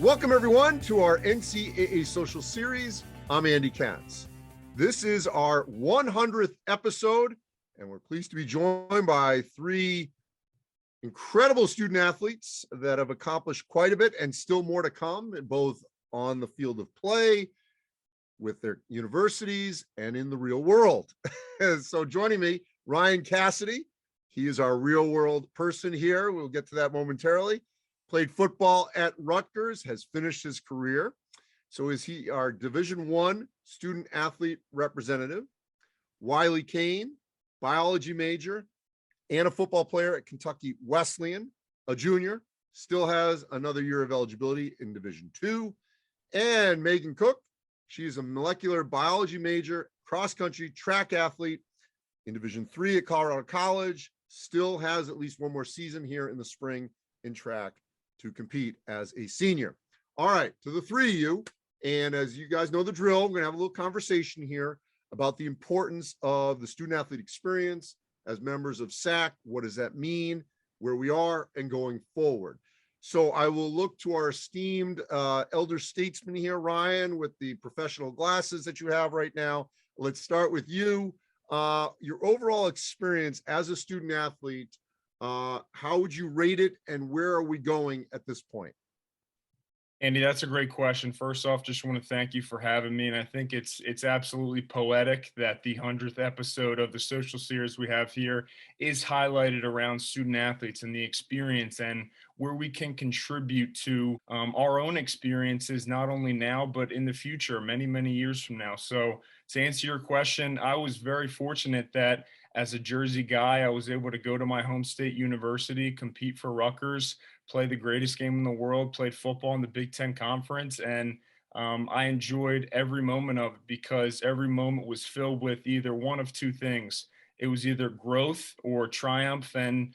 Welcome, everyone, to our NCAA Social Series. I'm Andy Katz. This is our 100th episode, and we're pleased to be joined by three incredible student athletes that have accomplished quite a bit and still more to come, both on the field of play, with their universities, and in the real world. So joining me, Ryan Cassidy. He is our real world person here. We'll get to that momentarily. Played football at Rutgers, has finished his career. So is he our Division I student athlete representative. Wiley Cain, biology major and a football player at Kentucky Wesleyan, a junior, still has another year of eligibility in Division II. And Megan Koch, she's a molecular biology major, cross-country track athlete in Division III at Colorado College, still has at least one more season here in the spring in track to compete as a senior. All right, to the three of you, and as you guys know the drill, we're gonna have a little conversation here about the importance of the student athlete experience as members of SAC. What does that mean, where we are, and going forward? So I will look to our esteemed elder statesman here, Ryan, with the professional glasses that you have right now. Let's start with you. Your overall experience as a student athlete, how would you rate it, and where are we going at this point? Andy, that's a great question. First off, just want to thank you for having me. And I think it's absolutely poetic that the 100th episode of the social series we have here is highlighted around student athletes and the experience and where we can contribute to our own experiences, not only now, but in the future, many, many years from now. So to answer your question, I was very fortunate that as a Jersey guy, I was able to go to my home state university, compete for Rutgers, play the greatest game in the world, played football in the Big Ten Conference, and I enjoyed every moment of it because every moment was filled with either one of two things. It was either growth or triumph and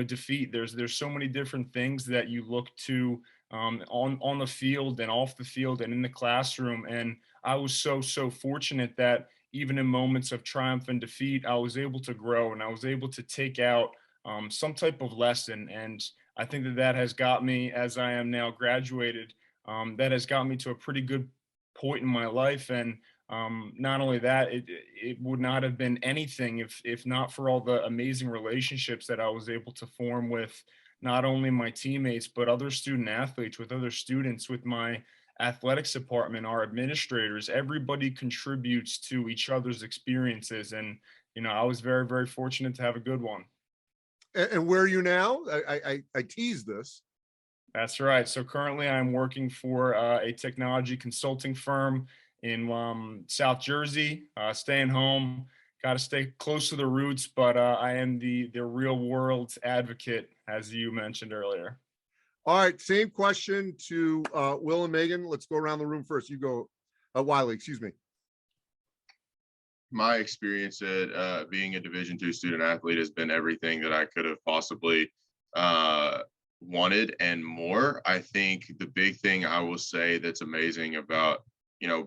defeat. There's so many different things that you look to on the field and off the field and in the classroom. And I was so fortunate that even in moments of triumph and defeat, I was able to grow and I was able to take out some type of lesson. And I think that has got me, as I am now graduated, that has got me to a pretty good point in my life. And not only that, it would not have been anything if not for all the amazing relationships that I was able to form with not only my teammates, but other student athletes, with other students, with my athletics department, our administrators. Everybody contributes to each other's experiences. And, I was very, very fortunate to have a good one. And where are you now? I teased this. That's right. So currently I'm working for a technology consulting firm in South Jersey, staying home, got to stay close to the roots, but I am the real world advocate, as you mentioned earlier. All right, same question to Will and Megan. Let's go around the room first. You go, Wiley, excuse me. My experience at being a Division II student athlete has been everything that I could have possibly wanted and more. I think the big thing I will say that's amazing about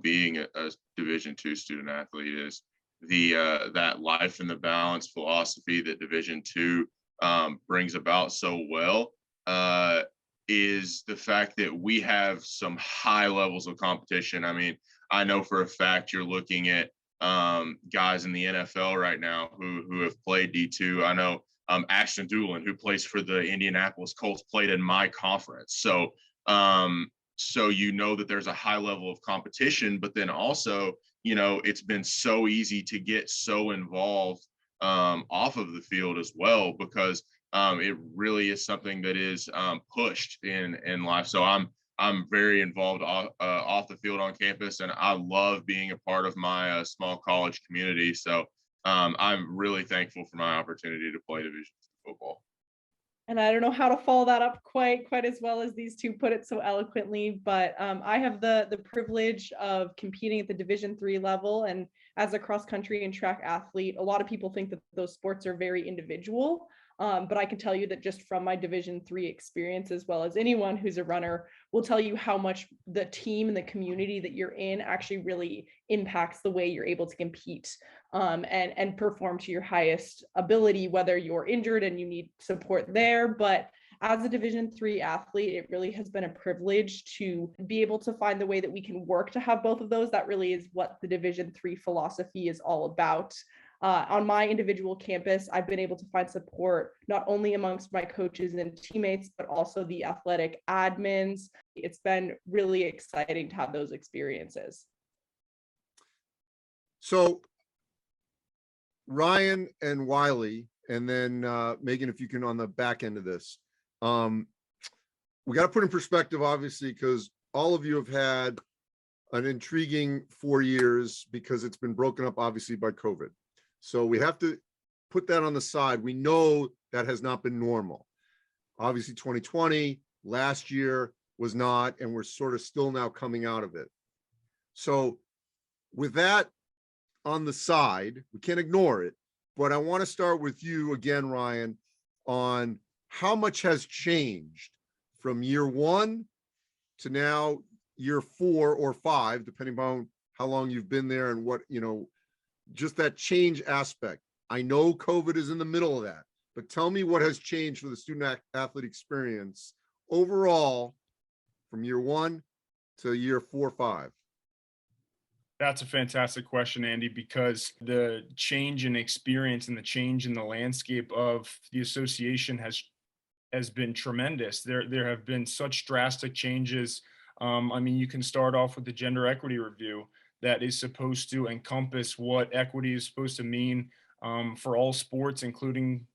being a Division II student athlete is the that life and the balance philosophy that Division II brings about so well. Is the fact that we have some high levels of competition. I mean, I know for a fact you're looking at guys in the NFL right now who have played D2. I know Ashton Doolin, who plays for the Indianapolis Colts, played in my conference. So that there's a high level of competition, but then also, it's been so easy to get so involved off of the field as well, because it really is something that is pushed in life. So I'm very involved off the field on campus, and I love being a part of my small college community. So I'm really thankful for my opportunity to play Division II football. And I don't know how to follow that up quite as well as these two put it so eloquently, but I have the privilege of competing at the Division III level. And as a cross country and track athlete, a lot of people think that those sports are very individual. But I can tell you that just from my Division III experience, as well as anyone who's a runner will tell you how much the team and the community that you're in actually really impacts the way you're able to compete and perform to your highest ability, whether you're injured and you need support there. But as a Division III athlete, it really has been a privilege to be able to find the way that we can work to have both of those. That really is what the Division III philosophy is all about. On my individual campus, I've been able to find support not only amongst my coaches and teammates, but also the athletic admins. It's been really exciting to have those experiences. So Ryan and Wiley, and then Megan, if you can on the back end of this. We got to put in perspective, obviously, because all of you have had an intriguing 4 years because it's been broken up, obviously, by COVID. So we have to put that on the side. We know that has not been normal. Obviously, 2020, last year was not, and we're sort of still now coming out of it. So with that on the side, we can't ignore it, but I want to start with you again, Ryan, on how much has changed from year 1 to now year 4 or 5, depending on how long you've been there and what, just that change aspect. I know COVID is in the middle of that, but tell me what has changed for the student athlete experience overall from year 1 to year 4 or 5. That's a fantastic question, Andy, because the change in experience and the change in the landscape of the association has been tremendous. There have been such drastic changes. I mean, you can start off with the gender equity review that is supposed to encompass what equity is supposed to mean for all sports, including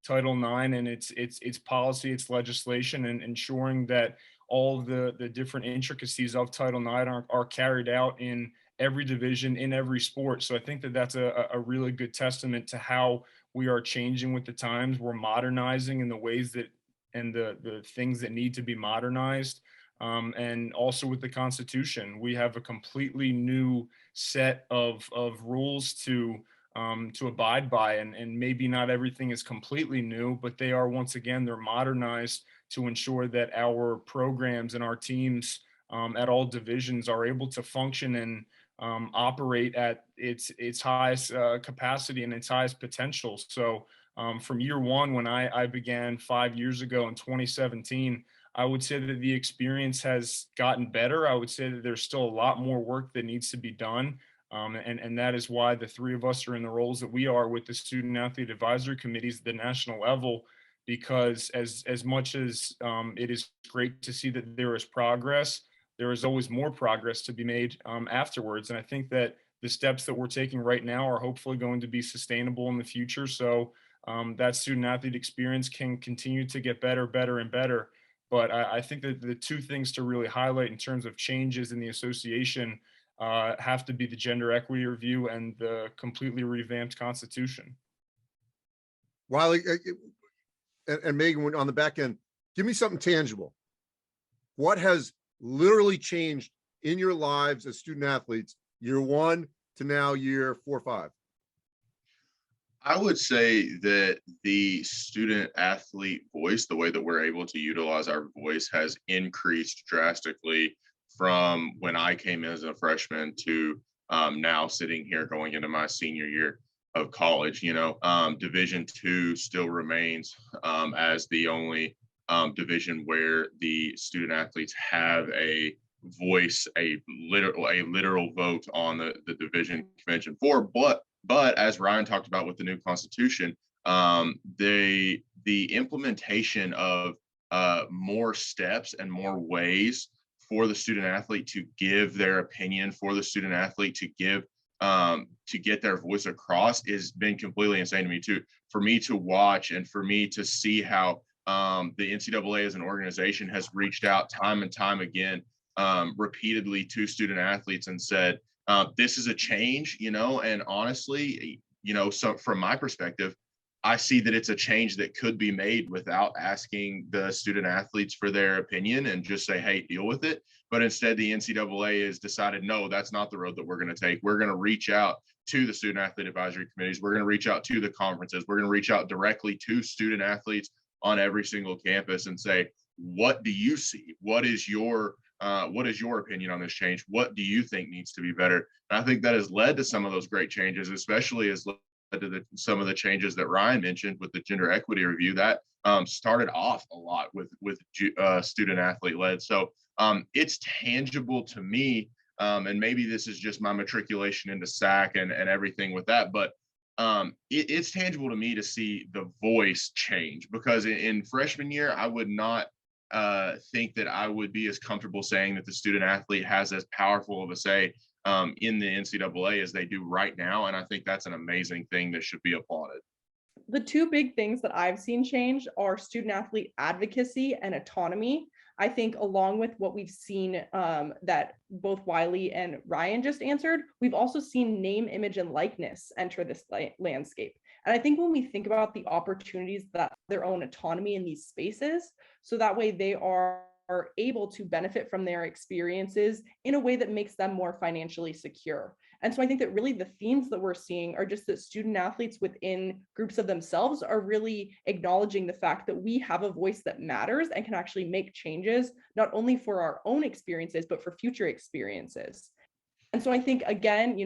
Title IX and its policy, its legislation, and ensuring that all of the different intricacies of Title IX are carried out in every division, in every sport. So I think that that's a really good testament to how we are changing with the times. We're modernizing in the ways that, and the things that need to be modernized. And also with the Constitution, we have a completely new set of rules to abide by, and maybe not everything is completely new, but they are, once again, they're modernized to ensure that our programs and our teams at all divisions are able to function and operate at its highest capacity and its highest potential. So from year 1, when I began 5 years ago in 2017, I would say that the experience has gotten better. I would say that there's still a lot more work that needs to be done. And that is why the 3 of us are in the roles that we are with the Student-Athlete Advisory Committees at the national level, because as much as it is great to see that there is progress, there is always more progress to be made afterwards. And I think that the steps that we're taking right now are hopefully going to be sustainable in the future. So that student-athlete experience can continue to get better, and better. But I think that the 2 things to really highlight in terms of changes in the association have to be the gender equity review and the completely revamped Constitution. Wiley and Megan, on the back end, give me something tangible. What has literally changed in your lives as student athletes, year 1 to now year 4 or 5? I would say that the student athlete voice, the way that we're able to utilize our voice, has increased drastically from when I came in as a freshman to now sitting here going into my senior year of college. Division II still remains as the only division where the student athletes have a voice, a literal vote on the division convention for. But as Ryan talked about with the new Constitution, the implementation of more steps and more ways for the student athlete to give their opinion, for the student athlete to get their voice across, has been completely insane to me too. For me to watch and for me to see how the NCAA as an organization has reached out time and time again, repeatedly to student athletes and said, this is a change, and honestly, so from my perspective, I see that it's a change that could be made without asking the student athletes for their opinion and just say, hey, deal with it. But instead, the NCAA has decided, no, that's not the road that we're going to take. We're going to reach out to the student athlete advisory committees. We're going to reach out to the conferences. We're going to reach out directly to student athletes on every single campus and say, what do you see? What is your opinion on this change? What do you think needs to be better? And I think that has led to some of those great changes, especially as to some of the changes that Ryan mentioned with the gender equity review that started off a lot with student athlete led. So it's tangible to me. And maybe this is just my matriculation into SAC and everything with that, but it's tangible to me to see the voice change, because in freshman year, I would not think that I would be as comfortable saying that the student athlete has as powerful of a say in the NCAA as they do right now. And I think that's an amazing thing that should be applauded. The two big things that I've seen change are student athlete advocacy and autonomy. I think along with what we've seen that both Wiley and Ryan just answered, we've also seen name, image, and likeness enter this landscape. And I think when we think about the opportunities that their own autonomy in these spaces, so that way they are able to benefit from their experiences in a way that makes them more financially secure. And so I think that really the themes that we're seeing are just that student athletes within groups of themselves are really acknowledging the fact that we have a voice that matters and can actually make changes, not only for our own experiences, but for future experiences. And so I think, again,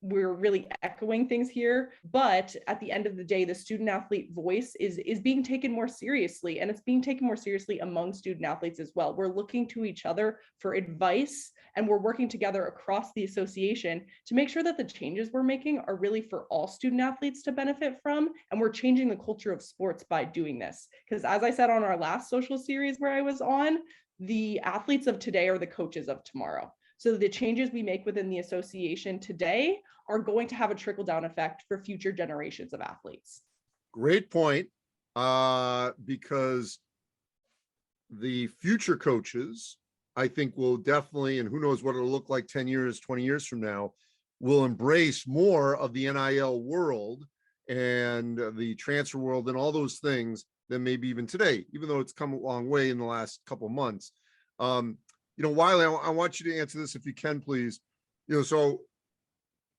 we're really echoing things here, but at the end of the day, the student athlete voice is being taken more seriously, and it's being taken more seriously among student athletes as well. We're looking to each other for advice, and we're working together across the association to make sure that the changes we're making are really for all student athletes to benefit from, and we're changing the culture of sports by doing this. Because as I said on our last social series where I was on, the athletes of today are the coaches of tomorrow. So the changes we make within the association today are going to have a trickle-down effect for future generations of athletes. Great point, because the future coaches, I think, will definitely, and who knows what it'll look like 10 years, 20 years from now, will embrace more of the NIL world and the transfer world and all those things than maybe even today, even though it's come a long way in the last couple of months. Wiley, I want you to answer this if you can, please. So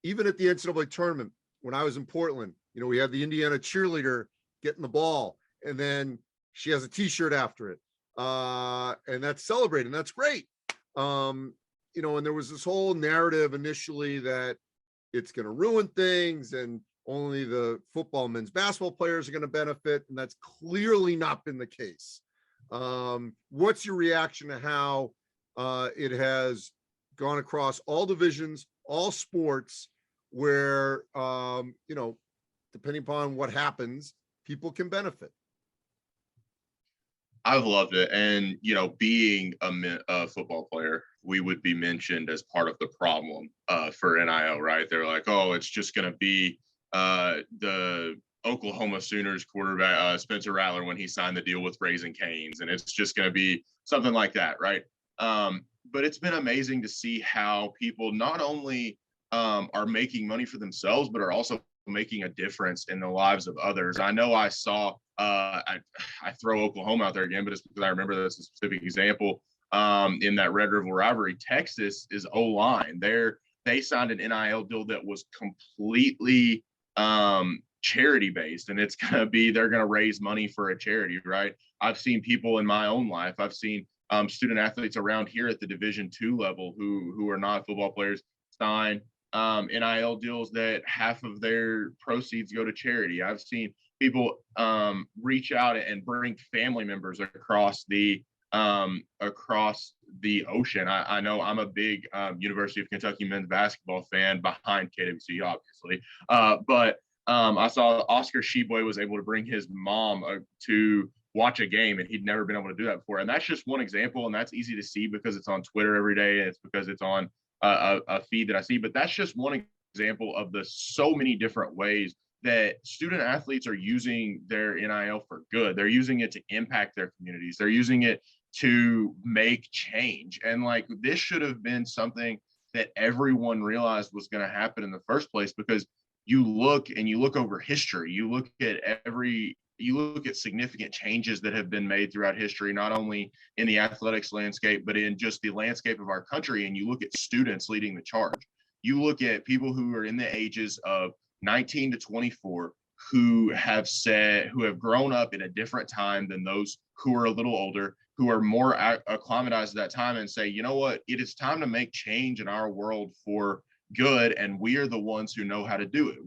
even at the NCAA tournament, when I was in Portland, we had the Indiana cheerleader getting the ball, and then she has a T-shirt after it, and that's celebrated, and that's great. And there was this whole narrative initially that it's going to ruin things, and only the football men's basketball players are going to benefit, and that's clearly not been the case. What's your reaction to how it has gone across all divisions, all sports, where, depending upon what happens, people can benefit? I've loved it. And, being a football player, we would be mentioned as part of the problem for NIL, right? They're like, oh, it's just going to be the Oklahoma Sooners quarterback, Spencer Rattler, when he signed the deal with Wiley Cain, and it's just going to be something like that, right? But it's been amazing to see how people not only are making money for themselves, but are also making a difference in the lives of others. I know I saw, I throw Oklahoma out there again, but it's because I remember that's a specific example in that Red River rivalry. Texas is O-line. They signed an NIL deal that was completely charity based, and it's going to be, they're going to raise money for a charity, right? I've seen people in my own life. I've seen student athletes around here at the Division II level who are not football players sign NIL deals that half of their proceeds go to charity. I've seen people reach out and bring family members across the ocean. I know I'm a big University of Kentucky men's basketball fan behind KWC, obviously, but I saw Oscar Sheboy was able to bring his mom to watch a game, and he'd never been able to do that before. And that's just one example, and that's easy to see because it's on Twitter every day, and it's because it's on a feed that I see. But that's just one example of the so many different ways that student athletes are using their NIL for good. They're using it to impact their communities. They're using it to make change. And this should have been something that everyone realized was going to happen in the first place, because you look over history, you look at significant changes that have been made throughout history, not only in the athletics landscape, but in just the landscape of our country. And you look at students leading the charge. You look at people who are in the ages of 19 to 24 who have grown up in a different time than those who are a little older, who are more acclimatized to that time, and say, you know what, it is time to make change in our world for good, and we are the ones who know how to do it.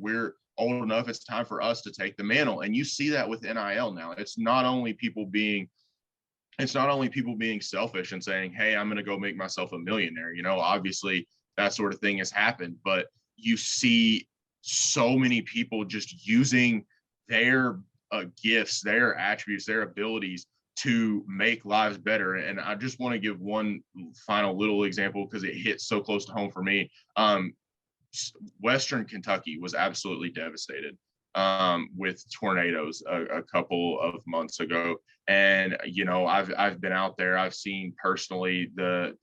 old enough, it's time for us to take the mantle. And you see that with NIL now. It's not only people being selfish and saying, hey, I'm going to go make myself a millionaire. You know, obviously that sort of thing has happened, but you see so many people just using their gifts, their attributes, their abilities to make lives better. And I just want to give one final little example because it hits so close to home for me. Western Kentucky was absolutely devastated with tornadoes a couple of months ago. And, you know, I've been out there, I've seen personally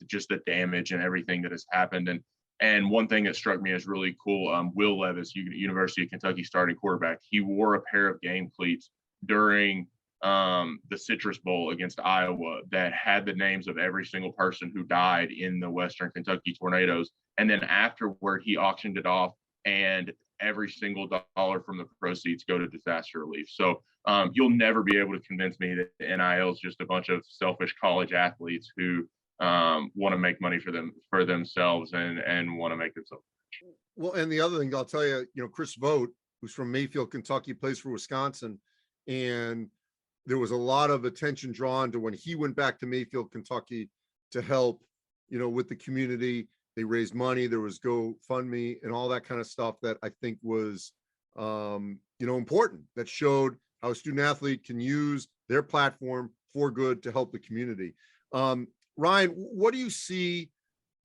just the damage and everything that has happened. And one thing that struck me as really cool, Will Levis, University of Kentucky starting quarterback, he wore a pair of game cleats during the Citrus Bowl against Iowa that had the names of every single person who died in the Western Kentucky tornadoes. And then afterward, he auctioned it off, and every single dollar from the proceeds go to disaster relief. So you'll never be able to convince me that NIL is just a bunch of selfish college athletes who want to make money for themselves and want to make themselves. Well, and the other thing I'll tell you, you know, Chris Vogt, who's from Mayfield, Kentucky, plays for Wisconsin, and there was a lot of attention drawn to when he went back to Mayfield, Kentucky to help, you know, with the community. They raised money, there was GoFundMe and all that kind of stuff that I think was, you know, important, that showed how a student athlete can use their platform for good to help the community. Ryan, what do you see?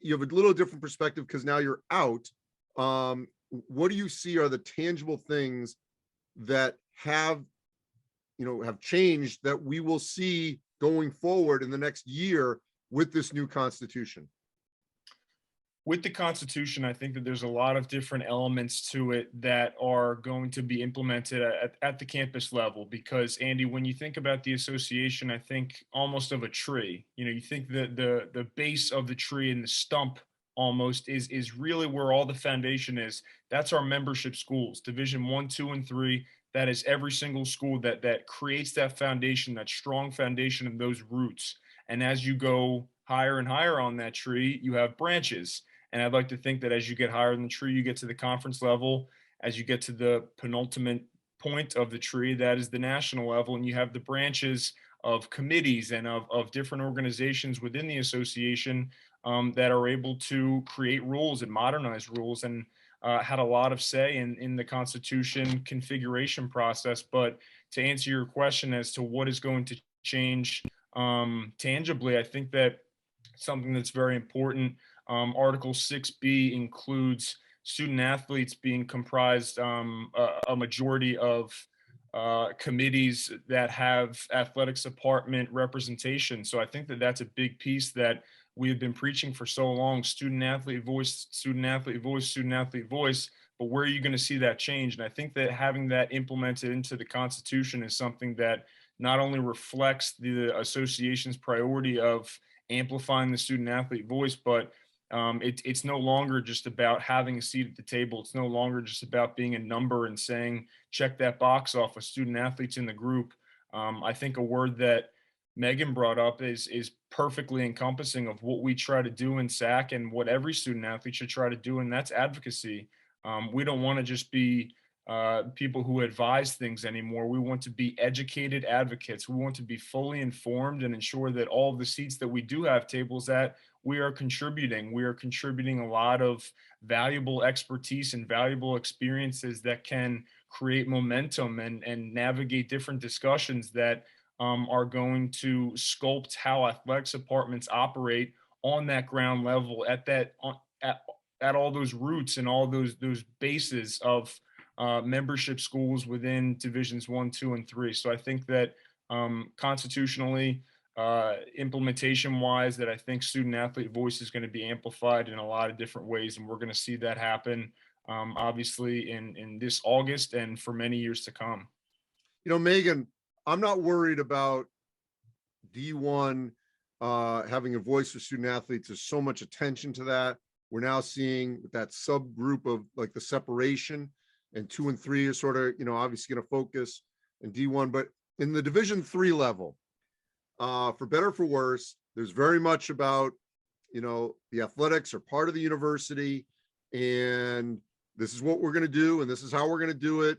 You have a little different perspective because now you're out. What do you see are the tangible things that have changed that we will see going forward in the next year with this new Constitution? With the Constitution, I think that there's a lot of different elements to it that are going to be implemented at the campus level. Because, Andy, when you think about the association, I think almost of a tree. You know, you think that the base of the tree and the stump almost is really where all the foundation is. That's our membership schools, Division 1, 2, and 3. That is every single school that creates that foundation, that strong foundation of those roots. And as you go higher and higher on that tree, you have branches. And I'd like to think that as you get higher in the tree, you get to the conference level. As you get to the penultimate point of the tree, that is the national level. And you have the branches of committees and of different organizations within the association that are able to create rules and modernize rules, and had a lot of say in the Constitution configuration process. But to answer your question as to what is going to change tangibly, I think that something that's very important, Article 6B includes student athletes being comprised a majority of committees that have athletics department representation. So I think that that's a big piece that we have been preaching for so long: student athlete voice, student athlete voice, student athlete voice. But where are you going to see that change? And I think that having that implemented into the Constitution is something that not only reflects the association's priority of amplifying the student athlete voice, but it's no longer just about having a seat at the table. It's no longer just about being a number and saying, check that box off with student athletes in the group. I think a word that Megan brought up is perfectly encompassing of what we try to do in SAC and what every student athlete should try to do, and that's advocacy. We don't want to just be people who advise things anymore. We want to be educated advocates. We want to be fully informed and ensure that all of the seats that we do have tables at, we are contributing. We are contributing a lot of valuable expertise and valuable experiences that can create momentum and navigate different discussions that are going to sculpt how athletics departments operate on that ground level, at all those roots and all those bases of membership schools within divisions 1, 2, and 3. So I think that constitutionally, implementation wise, that I think student athlete voice is going to be amplified in a lot of different ways. And we're going to see that happen, obviously in this August and for many years to come. You know, Megan, I'm not worried about D1 having a voice for student athletes. There's so much attention to that. We're now seeing that subgroup of like the separation, and 2 and 3 is sort of, you know, obviously going to focus in D1, but in the Division 3 level, for better or for worse, there's very much about, you know, the athletics are part of the university, and this is what we're going to do, and this is how we're going to do it.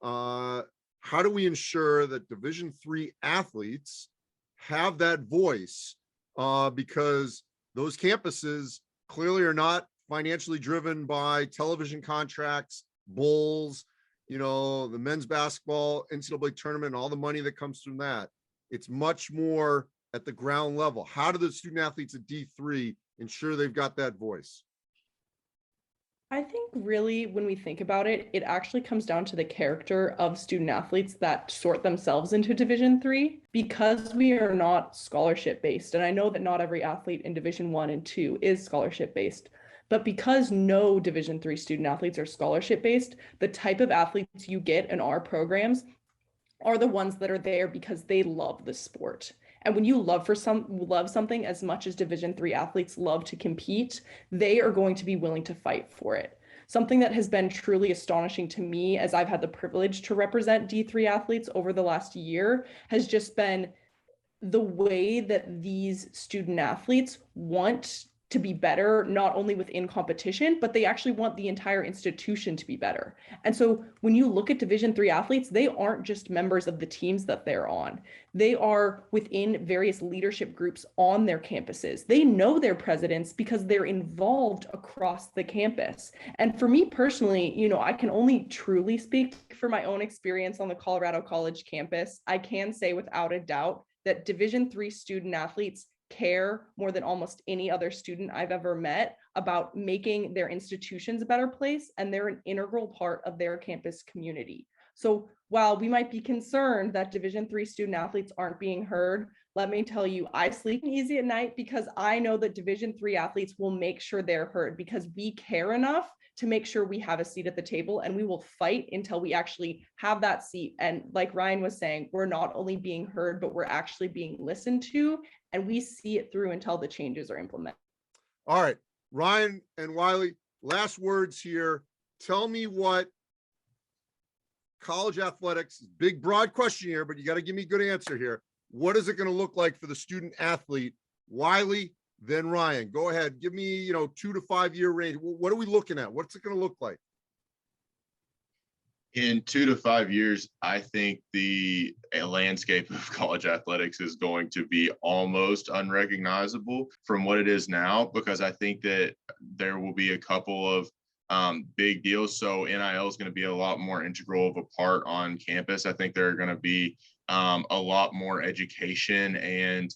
How do we ensure that Division III athletes have that voice? Because those campuses clearly are not financially driven by television contracts, bowls, the men's basketball NCAA tournament, and all the money that comes from that. It's much more at the ground level. How do the student athletes at D3 ensure they've got that voice? I think really when we think about it, it actually comes down to the character of student athletes that sort themselves into Division III, because we are not scholarship based. And I know that not every athlete in Division I and II is scholarship based, but because no Division III student athletes are scholarship based, the type of athletes you get in our programs are the ones that are there because they love the sport. And when you love something as much as Division III athletes love to compete, they are going to be willing to fight for it. Something that has been truly astonishing to me as I've had the privilege to represent D3 athletes over the last year has just been the way that these student athletes want to be better, not only within competition, but they actually want the entire institution to be better. And so when you look at Division III athletes, they aren't just members of the teams that they're on. They are within various leadership groups on their campuses. They know their presidents because they're involved across the campus. And for me personally, I can only truly speak for my own experience on the Colorado College campus. I can say without a doubt that Division III student athletes care more than almost any other student I've ever met about making their institutions a better place, and they're an integral part of their campus community. So while we might be concerned that Division III student athletes aren't being heard, let me tell you, I sleep easy at night because I know that Division III athletes will make sure they're heard, because we care enough to make sure we have a seat at the table, and we will fight until we actually have that seat. And like Ryan was saying, we're not only being heard, but we're actually being listened to, and we see it through until the changes are implemented. All right, Ryan and Wiley, last words here. Tell me what college athletics, big broad question here, but you got to give me a good answer here. What is it going to look like for the student athlete? Wiley, then Ryan, go ahead. Give me, 2 to 5 year range. What are we looking at? What's it going to look like? In 2 to 5 years, I think the landscape of college athletics is going to be almost unrecognizable from what it is now, because I think that there will be a couple of big deals. So NIL is going to be a lot more integral of a part on campus. I think there are going to be a lot more education and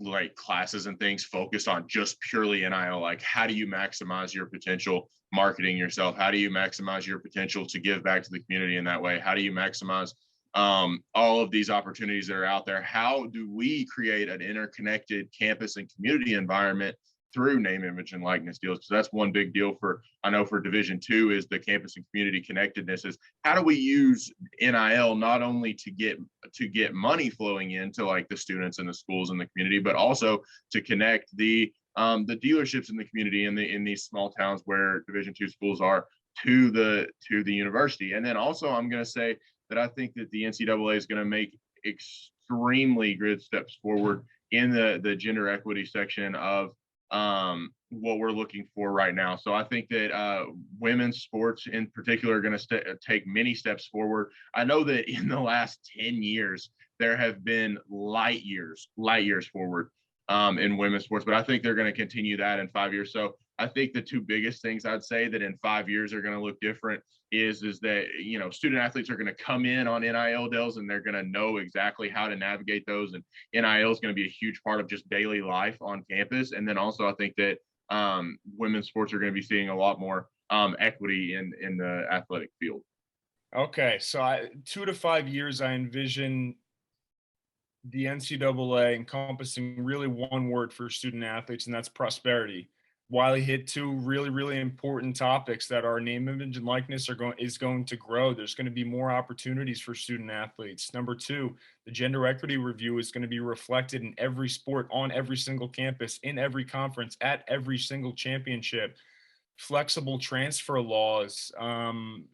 like classes and things focused on just purely NIL. Like, how do you maximize your potential marketing yourself? How do you maximize your potential to give back to the community in that way? How do you maximize all of these opportunities that are out there? How do we create an interconnected campus and community environment through name, image, and likeness deals? So that's one big deal I know for Division II is the campus and community connectedness. Is how do we use NIL not only to get money flowing into like the students and the schools and the community, but also to connect the dealerships in the community in these small towns where Division II schools are to the university. And then also I'm going to say that I think that the NCAA is going to make extremely good steps forward in the gender equity section of what we're looking for right now. So I think that women's sports in particular are going to take many steps forward. I know that in the last 10 years, there have been light years forward in women's sports, but I think they're going to continue that in 5 years. So I think the two biggest things I'd say that in 5 years are going to look different is that, student athletes are going to come in on NIL deals and they're going to know exactly how to navigate those. And NIL is going to be a huge part of just daily life on campus. And then also I think that women's sports are going to be seeing a lot more equity in the athletic field. Okay, so 2 to 5 years, I envision the NCAA encompassing really one word for student athletes, and that's prosperity. Wiley hit two really, really important topics that our name, image, and likeness is going to grow. There's going to be more opportunities for student athletes. Number two, the gender equity review is going to be reflected in every sport, on every single campus, in every conference, at every single championship. Flexible transfer laws,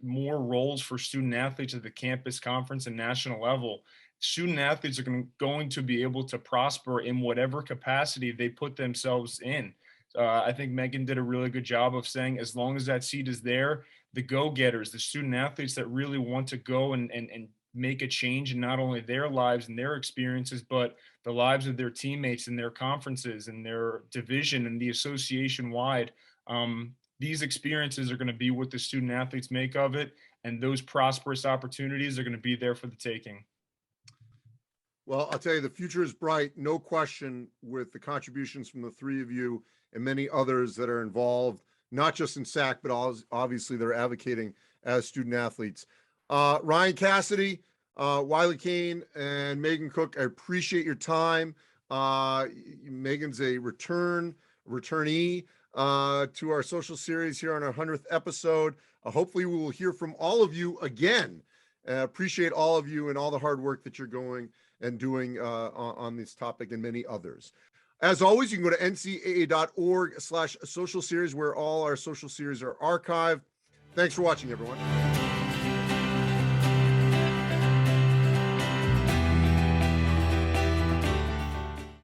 more roles for student athletes at the campus, conference, and national level. Student athletes are going to be able to prosper in whatever capacity they put themselves in. I think Megan did a really good job of saying, as long as that seat is there, the go-getters, the student athletes that really want to go and make a change in not only their lives and their experiences, but the lives of their teammates and their conferences and their division and the association wide. These experiences are going to be what the student athletes make of it. And those prosperous opportunities are going to be there for the taking. Well, I'll tell you, the future is bright, no question, with the contributions from the three of you and many others that are involved, not just in SAC, but obviously they're advocating as student athletes. Ryan Cassidy, Wiley Cain, and Megan Koch, I appreciate your time. Megan's a returnee to our social series here on our 100th episode. Hopefully we will hear from all of you again. Appreciate all of you and all the hard work that you're going and doing on this topic and many others. As always, you can go to ncaa.org/social series, where all our social series are archived. Thanks for watching, everyone.